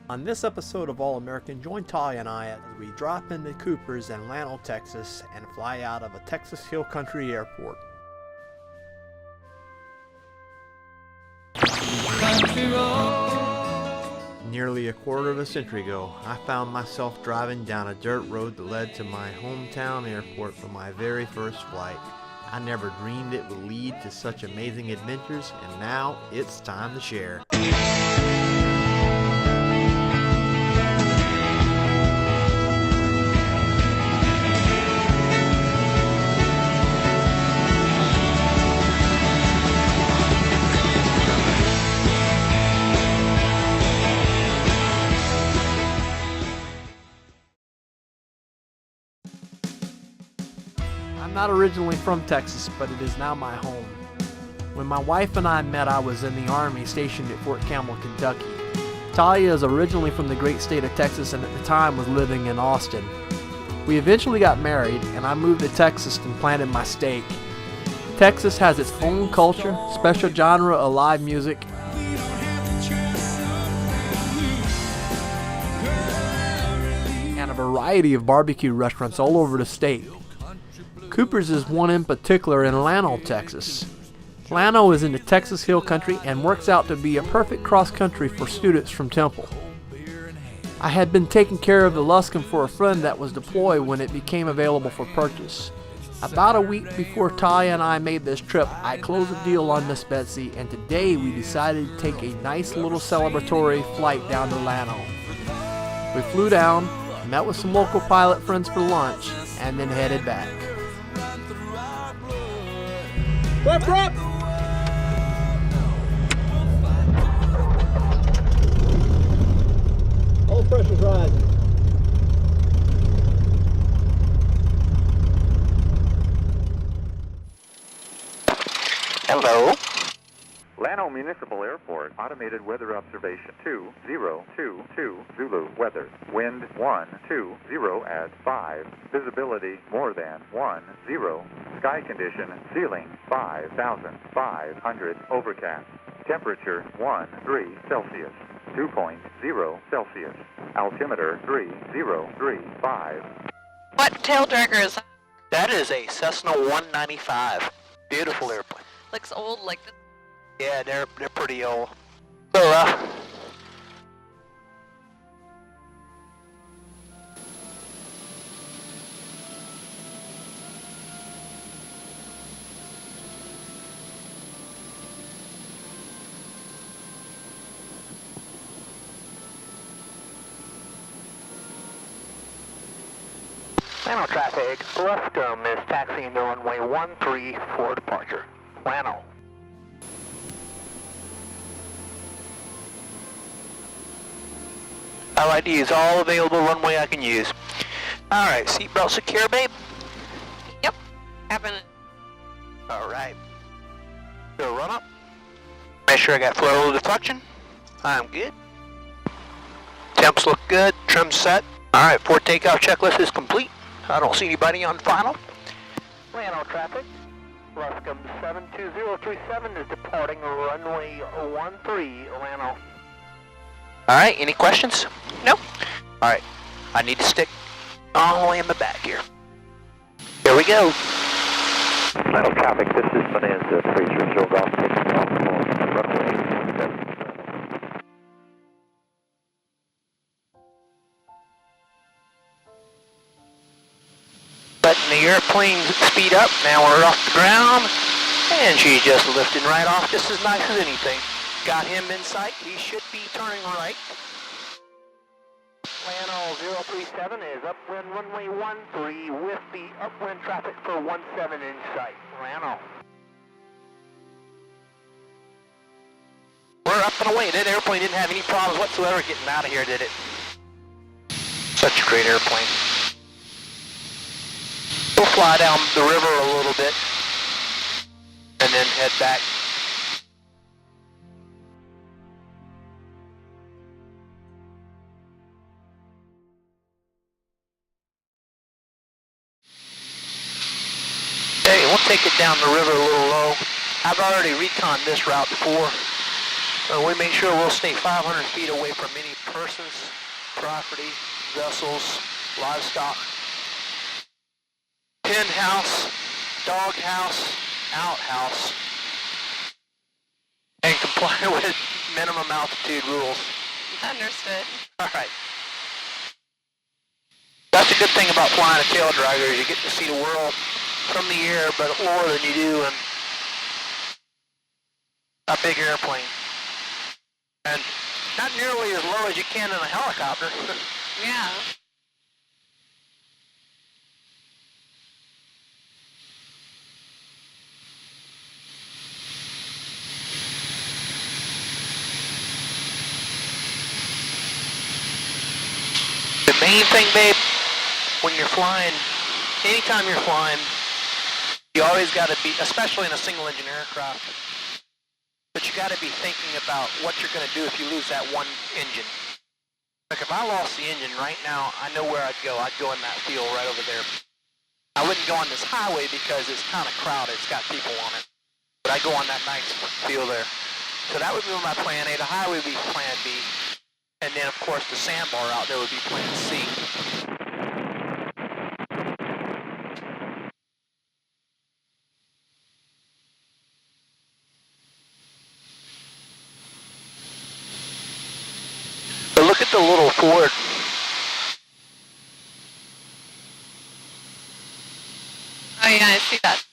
On this episode of All American, join Tahlia and I as we drop into Cooper's in Llano, Texas, and fly out of a Texas Hill Country airport. Nearly a quarter of a century ago, I found myself driving down a dirt road that led to my hometown airport for my very first flight. I never dreamed it would lead to such amazing adventures, and now it's time to share. I'm not originally from Texas, but it is now my home. When my wife and I met, I was in the Army stationed at Fort Campbell, Kentucky. Tahlia is originally from the great state of Texas and at the time was living in Austin. We eventually got married and I moved to Texas and planted my stake. Texas has its own culture, special genre of live music, and a variety of barbecue restaurants all over the state. Cooper's is one in particular in Llano, Texas. Llano is in the Texas Hill Country and works out to be a perfect cross-country for students from Temple. I had been taking care of the Luskin for a friend that was deployed when it became available for purchase. About a week before Tahlia and I made this trip, I closed a deal on Miss Betsy, and today we decided to take a nice little celebratory flight down to Llano. We flew down, met with some local pilot friends for lunch, and then headed back. Prep! All pressure's rising. Hello. Llano Municipal Airport, automated weather observation 2022 Zulu weather. Wind 120 at 5. Visibility more than 10. Sky condition ceiling 5,500. Overcast. Temperature 13 Celsius. 2.0 Celsius. Altimeter 3035. What tail dragger is that? That is a Cessna 195. Beautiful airplane. Looks old like this. Yeah, they're pretty old. So, Llano traffic, Luscombe is taxiing to runway 13 for departure. Llano. LID is all available runway I can use. Alright, seatbelt secure, babe? Yep. Having it. Alright. Go run up. Make sure I got flow deflection. I'm good. Temps look good. Trim set. Alright, for takeoff checklist is complete. I don't see anybody on final. Llano traffic. Luscombe 72037 is departing runway 13, Llano. Alright, any questions? Nope. Alright, I need to stick all the way in the back here. Here we go. Llano traffic, this is Bonanza 330 Golf, taking off on runway 17. Letting the airplane speed up, now we're off the ground, and she's just lifting right off just as nice as anything. Got him in sight, he should be turning right. Llano 037 is upwind runway 13 with the upwind traffic for 17 in sight. Llano. We're up and away. That airplane didn't have any problems whatsoever getting out of here, did it? Such a great airplane. We'll fly down the river a little bit and then head back. Okay, we'll take it down the river a little low. I've already reconned this route before. We make sure we'll stay 500 feet away from any persons, property, vessels, livestock, pen house, dog house, outhouse, and comply with minimum altitude rules. Understood. All right. That's a good thing about flying a tail dragger. You get to see the world from the air, but lower than you do in a big airplane. And not nearly as low as you can in a helicopter. Yeah. The main thing, babe, when you're flying, anytime you're flying, you always got to be, especially in a single engine aircraft, but you got to be thinking about what you're going to do if you lose that one engine. Like if I lost the engine right now, I know where I'd go. I'd go in that field right over there. I wouldn't go on this highway because it's kind of crowded. It's got people on it. But I go on that nice field there. So that would be my plan A. The highway would be plan B. And then, of course, the sandbar out there would be plan C. But look at the little Ford. Oh yeah, I see that.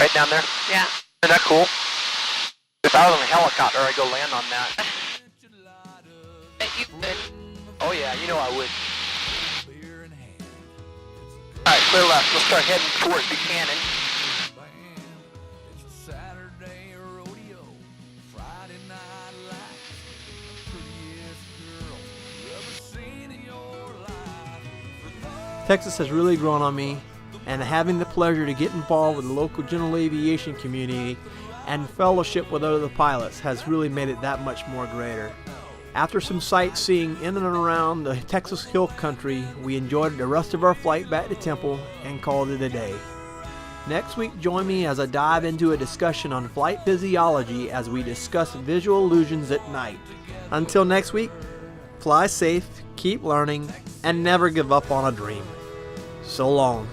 Right down there. Yeah. Isn't that cool? If I was on a helicopter, I'd go land on that. Bet you could. Oh yeah, you know I would. Alright, clear left. We'll start heading towards Buchanan. Texas has really grown on me, and having the pleasure to get involved with the local general aviation community and fellowship with other pilots has really made it that much more greater. After some sightseeing in and around the Texas Hill Country, we enjoyed the rest of our flight back to Temple and called it a day. Next week, join me as I dive into a discussion on flight physiology as we discuss visual illusions at night. Until next week, fly safe, keep learning, and never give up on a dream. So long.